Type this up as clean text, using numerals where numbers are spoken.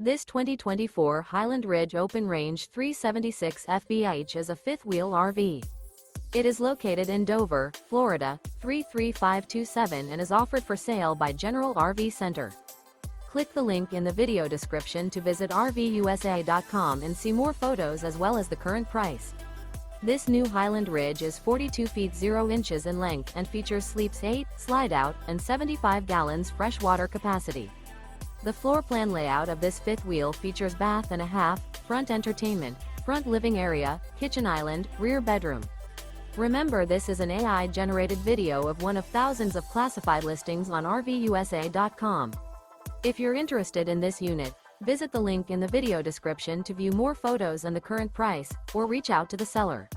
This 2024 Highland Ridge Open Range 376 FBH is a fifth-wheel RV. It is located in Dover, Florida, 33527 and is offered for sale by General RV Center. Click the link in the video description to visit RVUSA.com and see more photos as well as the current price. This new Highland Ridge is 42 feet 0 inches in length and features sleeps 8, slide-out, and 75 gallons freshwater capacity. The floor plan layout of this fifth wheel features bath and a half, front entertainment, front living area, kitchen island, rear bedroom. Remember, this is an AI-generated video of one of thousands of classified listings on RVUSA.com. If you're interested in this unit, visit the link in the video description to view more photos and the current price, or reach out to the seller.